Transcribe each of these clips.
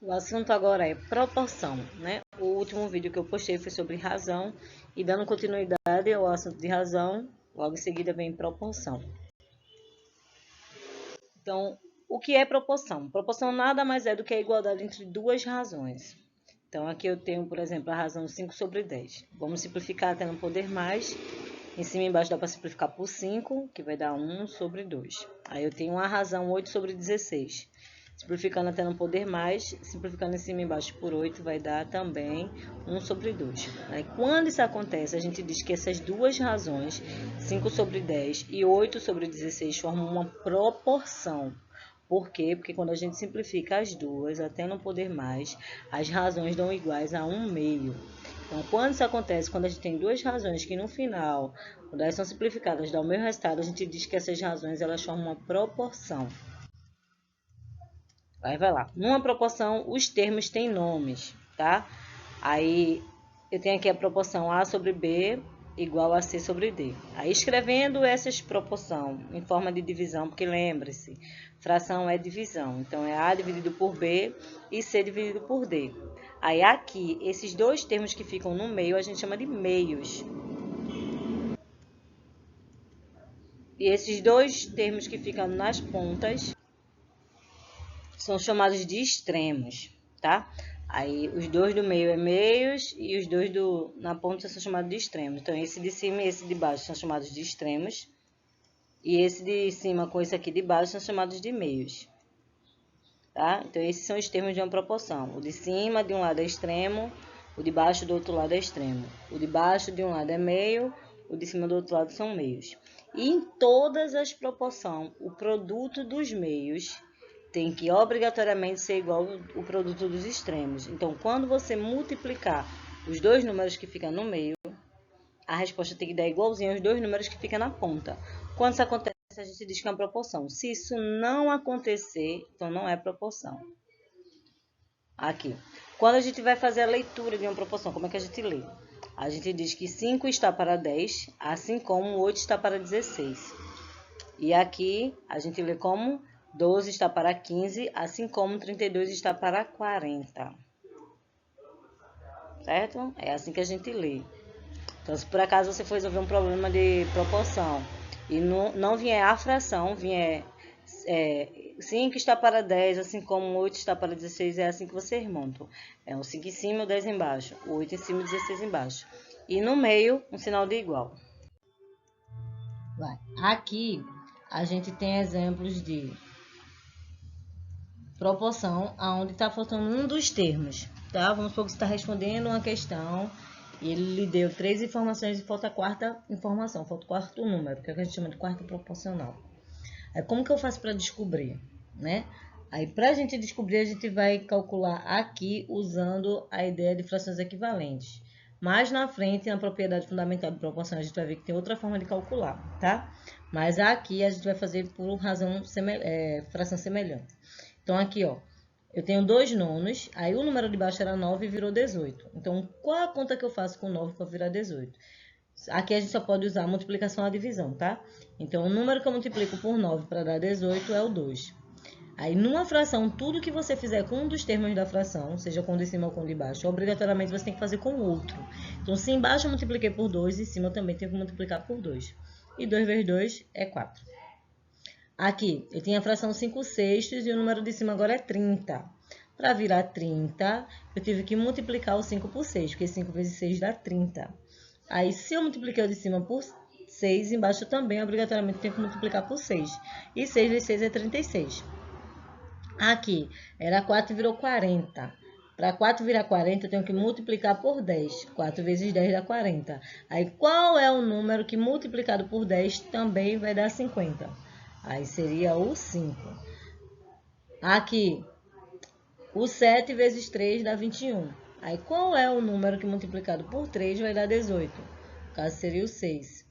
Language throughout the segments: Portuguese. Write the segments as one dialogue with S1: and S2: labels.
S1: O assunto agora é proporção, né? O último vídeo que eu postei foi sobre razão e dando continuidade ao assunto de razão, logo em seguida vem proporção. Então, o que é proporção? Proporção nada mais é do que a igualdade entre duas razões. Então, aqui eu tenho, por exemplo, a razão 5 sobre 10. Vamos simplificar até não poder mais. Em cima e embaixo dá para simplificar por 5, que vai dar 1 sobre 2. Aí eu tenho a razão 8 sobre 16. Simplificando até não poder mais, simplificando em cima e embaixo por 8, vai dar também 1 sobre 2. Aí, quando isso acontece, a gente diz que essas duas razões, 5 sobre 10 e 8 sobre 16, formam uma proporção. Por quê? Porque quando a gente simplifica as duas, até não poder mais, as razões dão iguais a 1 meio. Então, quando isso acontece, quando a gente tem duas razões que no final, quando elas são simplificadas, dá o mesmo resultado, a gente diz que essas razões elas formam uma proporção. Aí vai lá. Numa proporção, os termos têm nomes, tá? Aí eu tenho aqui a proporção A sobre B igual a C sobre D. Aí escrevendo essas proporções em forma de divisão, porque lembre-se, fração é divisão. Então é A dividido por B e C dividido por D. Aí aqui, esses dois termos que ficam no meio, a gente chama de meios. E esses dois termos que ficam nas pontas são chamados de extremos, tá? Aí os dois do meio é meios e os dois na ponta são chamados de extremos. Então esse de cima e esse de baixo são chamados de extremos. E esse de cima com esse aqui de baixo são chamados de meios. Tá? Então esses são os termos de uma proporção. O de cima de um lado é extremo, o de baixo do outro lado é extremo. O de baixo de um lado é meio, o de cima do outro lado são meios. E em todas as proporções, o produto dos meios tem que obrigatoriamente ser igual ao produto dos extremos. Então, quando você multiplicar os dois números que ficam no meio, a resposta tem que dar igualzinho aos dois números que ficam na ponta. Quando isso acontece, a gente diz que é uma proporção. Se isso não acontecer, então não é proporção. Aqui. Quando a gente vai fazer a leitura de uma proporção, como é que a gente lê? A gente diz que 5 está para 10, assim como 8 está para 16. E aqui a gente lê como 12 está para 15, assim como 32 está para 40. Certo? É assim que a gente lê. Então, se por acaso você for resolver um problema de proporção e não vier a fração, vier 5 está para 10, assim como 8 está para 16, é assim que vocês montam. É o 5 em cima e o 10 embaixo, o 8 em cima e o 16 embaixo. E no meio, um sinal de igual. Vai. Aqui, a gente tem exemplos de proporção onde está faltando um dos termos, tá? Vamos supor que você está respondendo uma questão e ele lhe deu 3 informações e falta a quarta informação, falta o quarto número, que é o que a gente chama de quarta proporcional. Aí, como que eu faço para descobrir, né? Aí, para a gente descobrir, a gente vai calcular aqui usando a ideia de frações equivalentes. Mais na frente, na propriedade fundamental de proporção, a gente vai ver que tem outra forma de calcular, tá? Mas aqui a gente vai fazer por fração semelhante. Então, aqui, ó, eu tenho 2 nonos, aí o número de baixo era 9 e virou 18. Então, qual é a conta que eu faço com 9 para virar 18? Aqui a gente só pode usar a multiplicação à divisão, tá? Então, o número que eu multiplico por 9 para dar 18 é o 2. Aí, numa fração, tudo que você fizer com um dos termos da fração, seja com o de cima ou com o de baixo, obrigatoriamente você tem que fazer com o outro. Então, se embaixo eu multipliquei por 2, em cima eu também tenho que multiplicar por 2. E 2 vezes 2 é 4. Aqui, eu tinha a fração 5 sextos e o número de cima agora é 30. Para virar 30, eu tive que multiplicar o 5 por 6, porque 5 vezes 6 dá 30. Aí, se eu multipliquei o de cima por 6, embaixo eu também obrigatoriamente tenho que multiplicar por 6. E 6 vezes 6 é 36. Aqui, era 4 e virou 40. Para 4 virar 40, eu tenho que multiplicar por 10. 4 vezes 10 dá 40. Aí, qual é o número que multiplicado por 10 também vai dar 50? Aí seria o 5. Aqui, o 7 vezes 3 dá 21. Aí, qual é o número que multiplicado por 3 vai dar 18? No caso, seria o 6.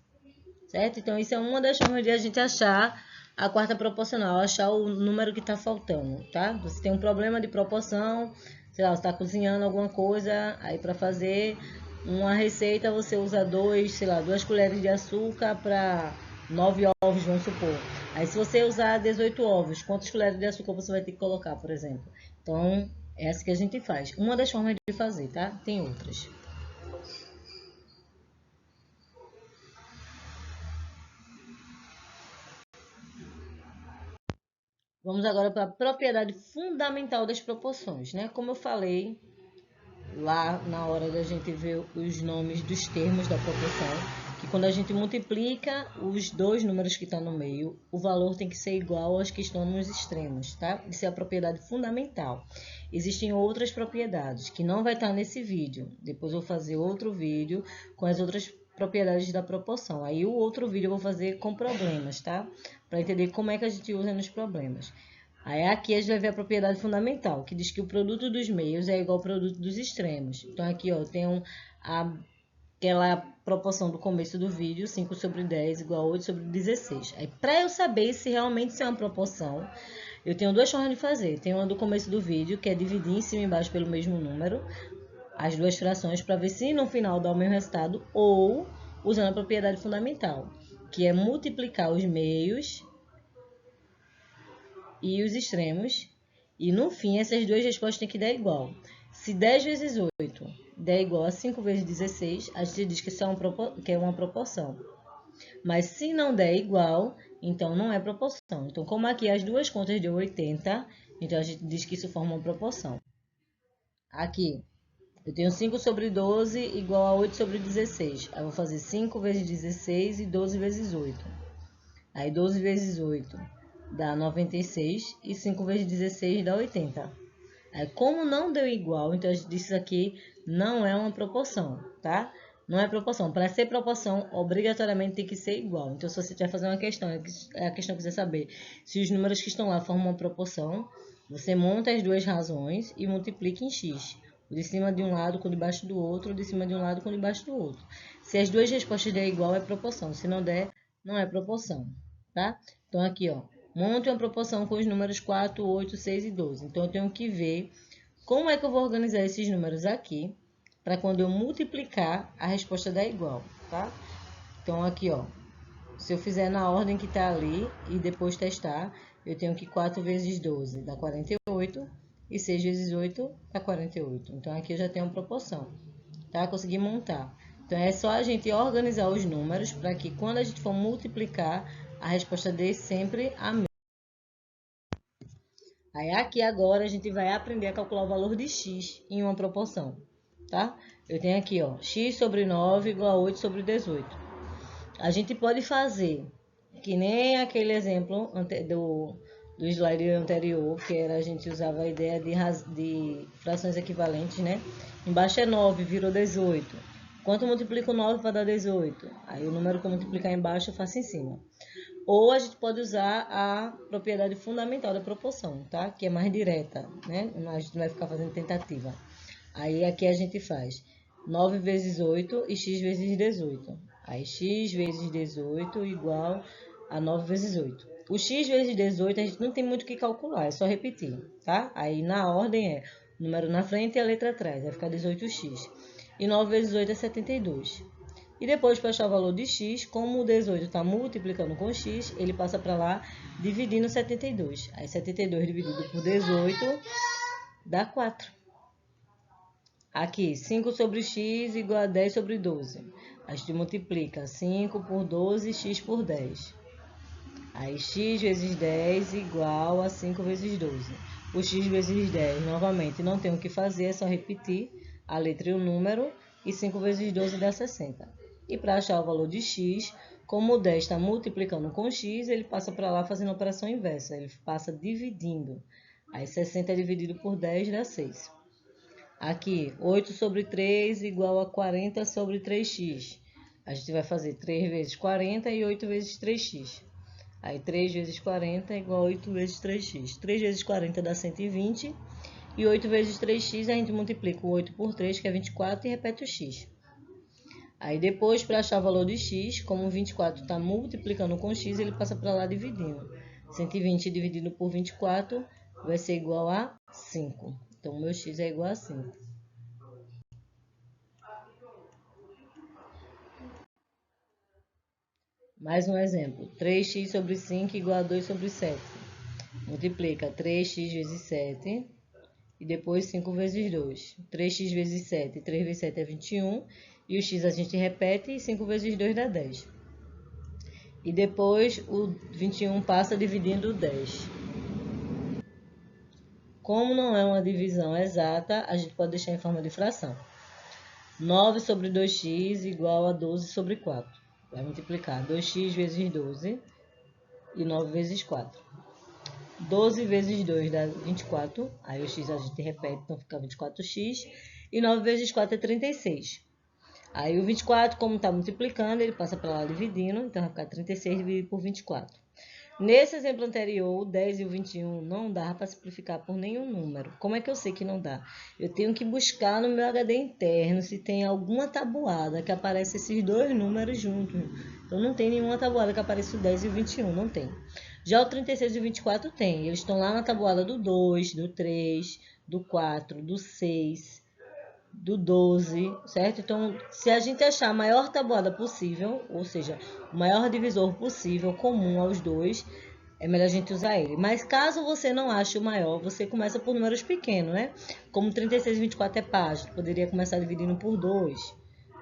S1: Certo? Então, isso é uma das formas de a gente achar a quarta proporcional, achar o número que está faltando, tá? Você tem um problema de proporção, sei lá, você está cozinhando alguma coisa, aí para fazer uma receita você usa 2 colheres de açúcar para 9 ovos, vamos supor. Aí, se você usar 18 ovos, quantas colheres de açúcar você vai ter que colocar, por exemplo? Então, É essa que a gente faz. Uma das formas de fazer, tá? Tem outras. Vamos agora para a propriedade fundamental das proporções, né? Como eu falei lá na hora da gente ver os nomes dos termos da proporção, que quando a gente multiplica os dois números que estão no meio, o valor tem que ser igual aos que estão nos extremos, tá? Isso é a propriedade fundamental. Existem outras propriedades que não vai estar nesse vídeo. Depois eu vou fazer outro vídeo com as outras propriedades da proporção. Aí o outro vídeo eu vou fazer com problemas, tá? Para entender como é que a gente usa nos problemas. Aí aqui a gente vai ver a propriedade fundamental, que diz que o produto dos meios é igual ao produto dos extremos. Então aqui, ó, tem aquela proporção do começo do vídeo, 5 sobre 10 igual a 8 sobre 16. Aí para eu saber se realmente isso é uma proporção, eu tenho duas formas de fazer. Tem uma do começo do vídeo, que é dividir em cima e embaixo pelo mesmo número, as duas frações, para ver se no final dá o mesmo resultado, ou usando a propriedade fundamental, que é multiplicar os meios e os extremos, e no fim essas duas respostas têm que dar igual. Se 10 vezes 8 der igual a 5 vezes 16, a gente diz que isso é uma proporção. Mas se não der igual, então não é proporção. Então, como aqui as duas contas deu 80, então a gente diz que isso forma uma proporção. Aqui, eu tenho 5 sobre 12 igual a 8 sobre 16. Aí eu vou fazer 5 vezes 16 e 12 vezes 8. Aí 12 vezes 8 dá 96 e 5 vezes 16 dá 80. Aí, como não deu igual, então a gente diz que isso aqui não é uma proporção, tá? Não é proporção. Para ser proporção, obrigatoriamente tem que ser igual. Então, se você tiver fazer uma questão, a questão quiser saber se os números que estão lá formam uma proporção, você monta as duas razões e multiplica em x. O de cima de um lado com o de baixo do outro, o de cima de um lado com o de baixo do outro. Se as duas respostas der igual, é proporção. Se não der, não é proporção, tá? Então, aqui, ó. Monte uma proporção com os números 4, 8, 6 e 12. Então, eu tenho que ver como é que eu vou organizar esses números aqui, para quando eu multiplicar, a resposta dar igual, tá? Então, aqui, ó, se eu fizer na ordem que tá ali e depois testar, eu tenho que 4 vezes 12 dá 48 e 6 vezes 8 dá 48. Então, aqui eu já tenho uma proporção, tá? Consegui montar. Então, é só a gente organizar os números para que quando a gente for multiplicar, a resposta dê sempre a mesma. Aí aqui agora a gente vai aprender a calcular o valor de x em uma proporção, tá? Eu tenho aqui, ó, x sobre 9 igual a 8 sobre 18. A gente pode fazer que nem aquele exemplo do slide anterior, que era a gente usava a ideia de frações equivalentes, né? Embaixo é 9, virou 18. Quanto multiplico 9 para dar 18? Aí o número que eu multiplicar embaixo eu faço em cima. Ou a gente pode usar a propriedade fundamental da proporção, tá? Que é mais direta, né? A gente não vai ficar fazendo tentativa. Aí aqui a gente faz 9 vezes 8 e x vezes 18. Aí x vezes 18 igual a 9 vezes 8. O x vezes 18 a gente não tem muito o que calcular, é só repetir, tá? Aí na ordem é o número na frente e a letra atrás, vai ficar 18x. E 9 vezes 8 é 72. E depois, para achar o valor de x, como o 18 está multiplicando com x, ele passa para lá dividindo 72. Aí 72 dividido por 18 dá 4. Aqui, 5 sobre x igual a 10 sobre 12. A gente multiplica 5 por 12, x por 10. Aí x vezes 10 igual a 5 vezes 12. O x vezes 10, novamente, não tem o que fazer, é só repetir a letra e o número. E 5 vezes 12 dá 60. E para achar o valor de x, como o 10 está multiplicando com x, ele passa para lá fazendo a operação inversa. Ele passa dividindo. Aí 60 dividido por 10 dá 6. Aqui, 8 sobre 3 igual a 40 sobre 3x. A gente vai fazer 3 vezes 40 e 8 vezes 3x. Aí 3 vezes 40 é igual a 8 vezes 3x. 3 vezes 40 dá 120. E 8 vezes 3x a gente multiplica o 8 por 3, que é 24, e repete o x. Aí depois, para achar o valor de x, como o 24 está multiplicando com x, ele passa para lá dividindo. 120 dividido por 24 vai ser igual a 5. Então, o meu x é igual a 5. Mais um exemplo. 3x sobre 5 igual a 2 sobre 7. Multiplica 3x vezes 7 E depois 5 vezes 2. 3x vezes 7. 3 vezes 7 é 21. E o x a gente repete e 5 vezes 2 dá 10. E depois o 21 passa dividindo 10. Como não é uma divisão exata, a gente pode deixar em forma de fração. 9 sobre 2x igual a 12 sobre 4. Vai multiplicar 2x vezes 12 e 9 vezes 4. 12 vezes 2 dá 24. Aí o x a gente repete, então fica 24x. E 9 vezes 4 é 36. Aí o 24, como está multiplicando, ele passa para lá dividindo. Então vai ficar 36 dividido por 24. Nesse exemplo anterior, o 10 e o 21 não dá para simplificar por nenhum número. Como é que eu sei que não dá? Eu tenho que buscar no meu HD interno se tem alguma tabuada que aparece esses dois números juntos. Então não tem nenhuma tabuada que apareça o 10 e o 21, não tem. Já o 36 e o 24 tem. Eles estão lá na tabuada do 2, do 3, do 4, do 6, do 12, certo? Então, se a gente achar a maior tabuada possível, ou seja, o maior divisor possível comum aos dois, é melhor a gente usar ele. Mas caso você não ache o maior, você começa por números pequenos, né? Como 36 e 24 é par, a gente poderia começar dividindo por 2,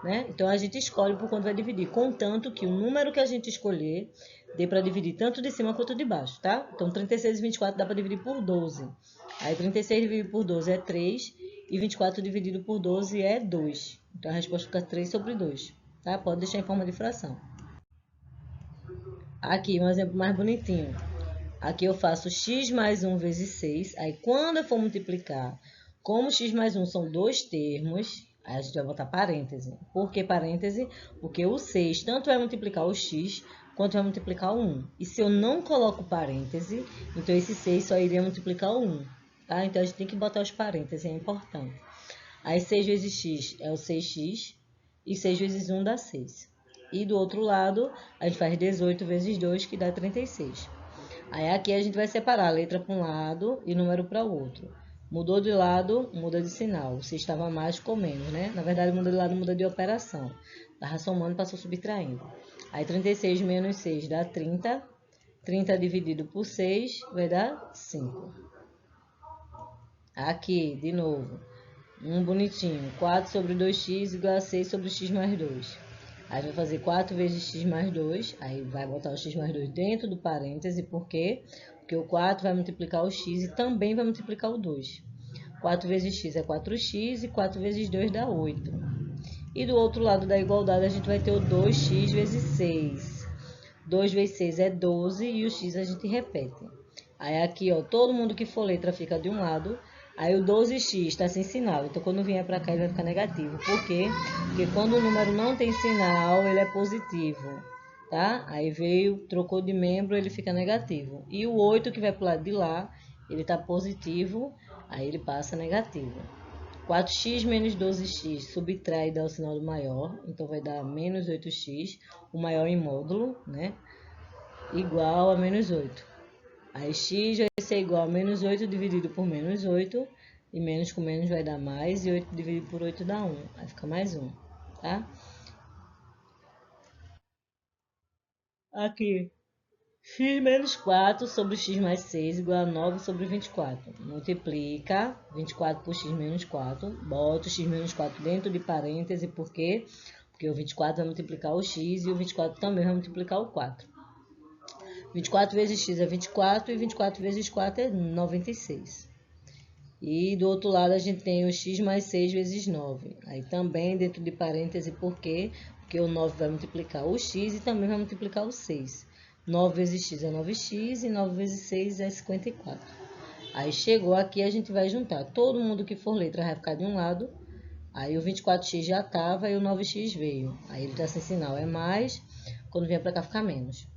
S1: né? Então, a gente escolhe por quanto vai dividir, contanto que o número que a gente escolher dê para dividir tanto de cima quanto de baixo, tá? Então, 36 e 24 dá para dividir por 12. Aí, 36 dividido por 12 é 3. E 24 dividido por 12 é 2. Então, a resposta fica 3 sobre 2. Tá? Pode deixar em forma de fração. Aqui, um exemplo mais bonitinho. Aqui eu faço x mais 1 vezes 6. Aí, quando eu for multiplicar, como x mais 1 são dois termos, aí a gente vai botar parêntese. Por que parêntese? Porque o 6 tanto vai multiplicar o x, quanto vai multiplicar o 1. E se eu não coloco parêntese, então esse 6 só iria multiplicar o 1. Tá? Então, a gente tem que botar os parênteses, é importante. Aí 6 vezes x é o 6x e 6 vezes 1 dá 6. E do outro lado, a gente faz 18 vezes 2, que dá 36. Aí aqui a gente vai separar a letra para um lado e número para o outro. Mudou de lado, muda de sinal. Se estava mais, ficou menos, né? Na verdade, muda de lado, muda de operação. Estava somando, passou subtraindo. Aí 36 menos 6 dá 30. 30 dividido por 6 vai dar 5. Aqui, de novo. Um bonitinho, 4 sobre 2x igual a 6 sobre x mais 2. Aí vai fazer 4 vezes x mais 2, aí vai botar o x mais 2 dentro do parêntese, por quê? Porque o 4 vai multiplicar o x e também vai multiplicar o 2. 4 vezes x é 4x e 4 vezes 2 dá 8. E do outro lado da igualdade a gente vai ter o 2x vezes 6. 2 vezes 6 é 12 e o x a gente repete. Aí aqui, ó, todo mundo que for letra fica de um lado. Aí o 12x está sem sinal, então quando vier para cá ele vai ficar negativo. Por quê? Porque quando o número não tem sinal, ele é positivo, tá? Aí veio, trocou de membro, ele fica negativo. E o 8 que vai para o lado de lá, ele está positivo, aí ele passa negativo. 4x menos 12x subtrai e dá o sinal do maior, então vai dar menos 8x, o maior em módulo, né? Igual a menos 8. Aí x vai ser igual a menos 8 dividido por menos 8. E menos com menos vai dar mais. E 8 dividido por 8 dá 1. Aí fica mais 1, tá? Aqui. X menos 4 sobre x mais 6 igual a 9 sobre 24. Multiplica 24 por x menos 4. Bota o x menos 4 dentro de parêntese. Por quê? Porque o 24 vai multiplicar o x e o 24 também vai multiplicar o 4. 24 vezes x é 24 e 24 vezes 4 é 96. E do outro lado a gente tem o x mais 6 vezes 9. Aí também dentro de parêntese, por quê? Porque o 9 vai multiplicar o x e também vai multiplicar o 6. 9 vezes x é 9x e 9 vezes 6 é 54. Aí chegou aqui, a gente vai juntar. Todo mundo que for letra vai ficar de um lado. Aí o 24x já estava e o 9x veio. Aí ele está sem sinal, é mais. Quando vier para cá fica menos.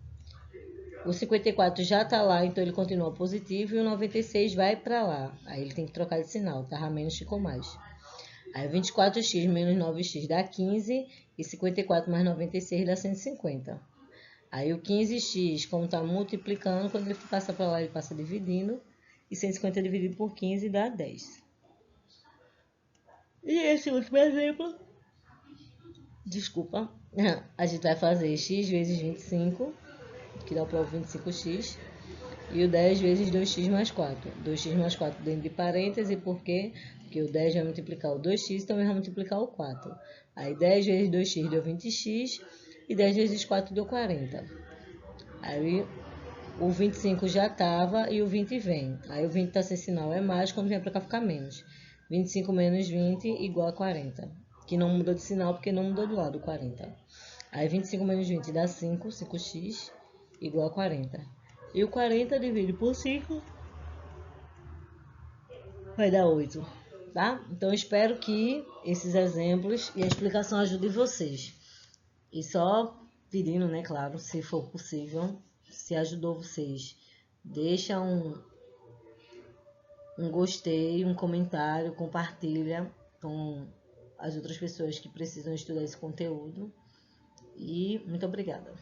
S1: O 54 já está lá, então ele continua positivo. E o 96 vai para lá. Aí ele tem que trocar de sinal. Estava menos, ficou mais. Aí 24x menos 9x dá 15. E 54 mais 96 dá 150. Aí o 15x, como está multiplicando, quando ele passa para lá, ele passa dividindo. E 150 dividido por 15 dá 10. E esse último exemplo, desculpa, a gente vai fazer x vezes 25, que dá o próprio 25x, E o 10 vezes 2x mais 4. 2x mais 4 dentro de parêntese, por quê? Porque o 10 vai multiplicar o 2x, também vai multiplicar o 4. Aí 10 vezes 2x deu 20x e 10 vezes 4 deu 40. Aí o 25 já estava e o 20 vem. Aí o 20 está sem sinal, é mais, quando vem para cá fica menos. 25 menos 20 igual a 40. Que não mudou de sinal porque não mudou do lado 40. Aí 25 menos 20 dá 5, 5x igual a 40. E o 40 dividido por 5 vai dar 8, tá? Então, espero que esses exemplos e a explicação ajudem vocês. E só pedindo, né, claro, se for possível, se ajudou vocês, deixa um gostei, um comentário, compartilha com as outras pessoas que precisam estudar esse conteúdo. E muito obrigada.